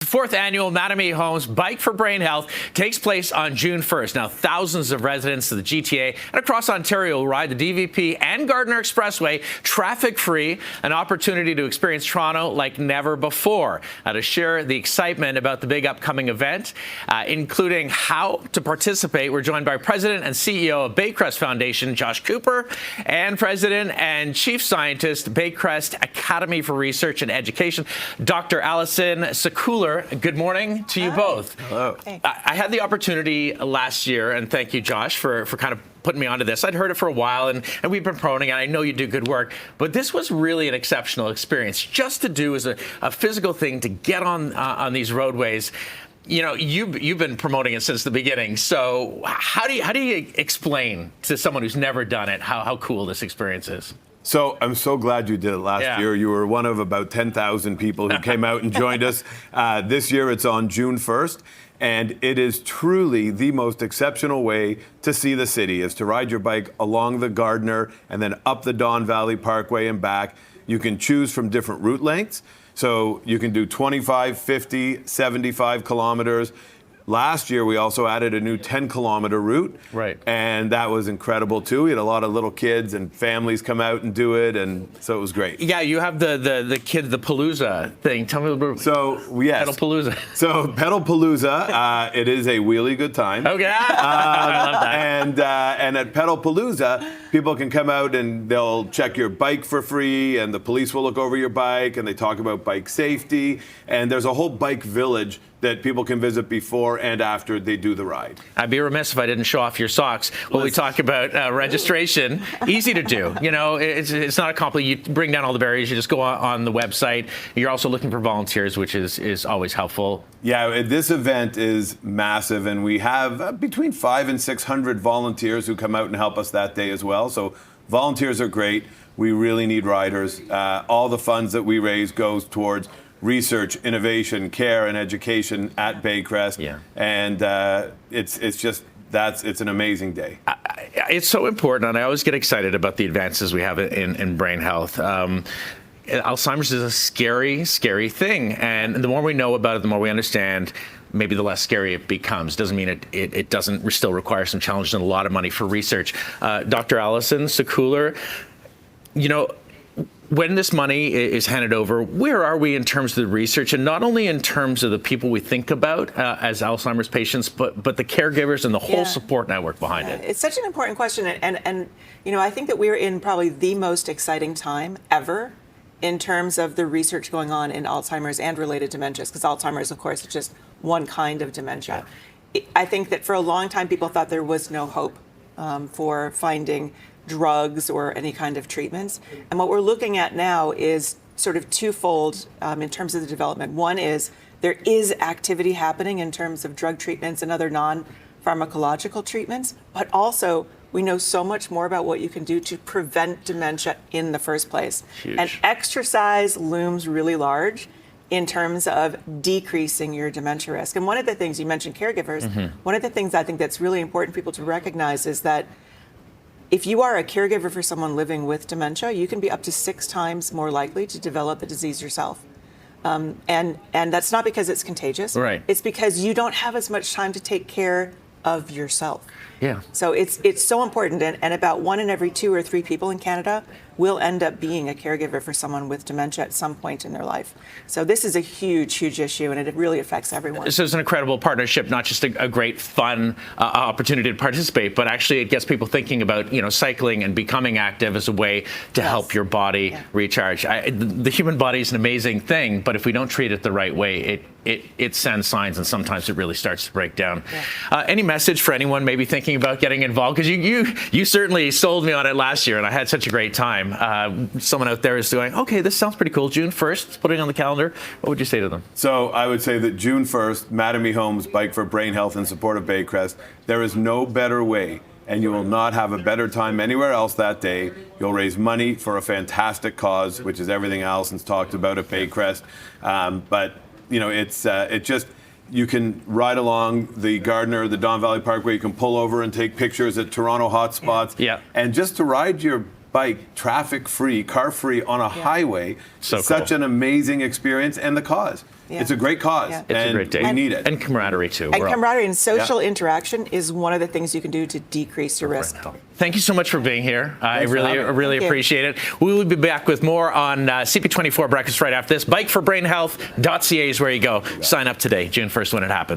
fourth annual Mattamy Homes Bike for Brain Health takes place on June 1st. Now, thousands of residents of the GTA and across Ontario will ride the DVP and Gardiner Expressway traffic-free, an opportunity to experience Toronto like never before. To share the excitement about the big upcoming event, including how to participate, we're joined by President and CEO of Baycrest Foundation, Josh Cooper, and President and Chief Scientist, Baycrest Academy for Research and Education, Dr. Allison Secouler. Good morning to you both. Hello. Hey. I had the opportunity last year, and thank you, Josh, for kind of putting me onto this. I'd heard it for a while, and we've been promoting it. I know you do good work, but this was really an exceptional experience. Just to do as a physical thing, to get on these roadways. You know, you've been promoting it since the beginning. So how do you explain to someone who's never done it how cool this experience is? So I'm so glad you did it last year. You were one of about 10,000 people who came out and joined us. This year it's on June 1st, and it is truly the most exceptional way to see the city, is to ride your bike along the Gardiner and then up the Don Valley Parkway and back. You can choose from different route lengths. So you can do 25, 50, 75 kilometers. Last year, we also added a new 10-kilometer route. Right. And that was incredible, too. We had a lot of little kids and families come out and do it, and so it was great. Yeah, you have the Palooza thing. Tell me a little bit. So, yes. Pedal-palooza. So, Pedal-palooza, it is a really good time. Okay. I love that. And at Pedal-palooza, people can come out and they'll check your bike for free, and the police will look over your bike, and they talk about bike safety. And there's a whole bike village that people can visit before and after they do the ride. I'd be remiss if I didn't show off your socks when we talk about registration. Easy to do. You know, it's not a complicated. You bring down all the barriers. You just go on the website. You're also looking for volunteers, which is always helpful. Yeah, this event is massive, and we have between 500 and 600 volunteers who come out and help us that day as well. So volunteers are great. We really need riders. All the funds that we raise goes towards research, innovation, care, and education at Baycrest. Yeah. And it's an amazing day. It's so important, and I always get excited about the advances we have in brain health. Alzheimer's is a scary, scary thing, and the more we know about it, the more we understand, maybe the less scary it becomes. Doesn't mean it doesn't still require some challenges and a lot of money for research. Dr. Allison Secouler, you know, when this money is handed over, where are we in terms of the research, and not only in terms of the people we think about as Alzheimer's patients, but the caregivers and the whole support network behind it? It's such an important question, and you know, I think that we're in probably the most exciting time ever in terms of the research going on in Alzheimer's and related dementias, because Alzheimer's, of course, is just one kind of dementia. I think that for a long time, people thought there was no hope for finding drugs or any kind of treatments. And what we're looking at now is sort of twofold in terms of the development. One is there is activity happening in terms of drug treatments and other non-pharmacological treatments, but also we know so much more about what you can do to prevent dementia in the first place. Huge. And exercise looms really large in terms of decreasing your dementia risk. And one of the things, you mentioned caregivers, one of the things I think that's really important for people to recognize is that if you are a caregiver for someone living with dementia, you can be up to 6 times more likely to develop the disease yourself. And that's not because it's contagious. Right. It's because you don't have as much time to take care of yourself. Yeah. So it's so important, and about 1 in every 2 or 3 people in Canada will end up being a caregiver for someone with dementia at some point in their life. So this is a huge, huge issue, and it really affects everyone. So it's an incredible partnership, not just a great fun opportunity to participate, but actually it gets people thinking about, you know, cycling and becoming active as a way to help your body recharge. The human body is an amazing thing, but if we don't treat it the right way, it sends signs, and sometimes it really starts to break down. Any message for anyone maybe thinking about getting involved? Because you certainly sold me on it last year, and I had such a great time. Someone out there is going, okay, this sounds pretty cool. June 1st, putting it on the calendar. What would you say to them? So I would say that June 1st, Mattamy Homes Bike for Brain Health in support of Baycrest. There is no better way, and you will not have a better time anywhere else that day. You'll raise money for a fantastic cause, which is everything Allison's talked about at Baycrest. But you know, you can ride along the Gardiner, the Don Valley Parkway. You can pull over and take pictures at Toronto hotspots. Yeah. And just to ride your bike traffic-free, car-free on a highway. So Such cool. an amazing experience, and the cause. Yeah. It's a great cause. Yeah. It's a great day. We need it. And camaraderie, too. And We're all- camaraderie and social interaction is one of the things you can do to decrease your risk. Thank you so much for being here. I Thanks for really, having me. really Thank you. appreciate it. We will be back with more on CP24 Breakfast right after this. Bikeforbrainhealth.ca is where you go. Sign up today, June 1st when it happens.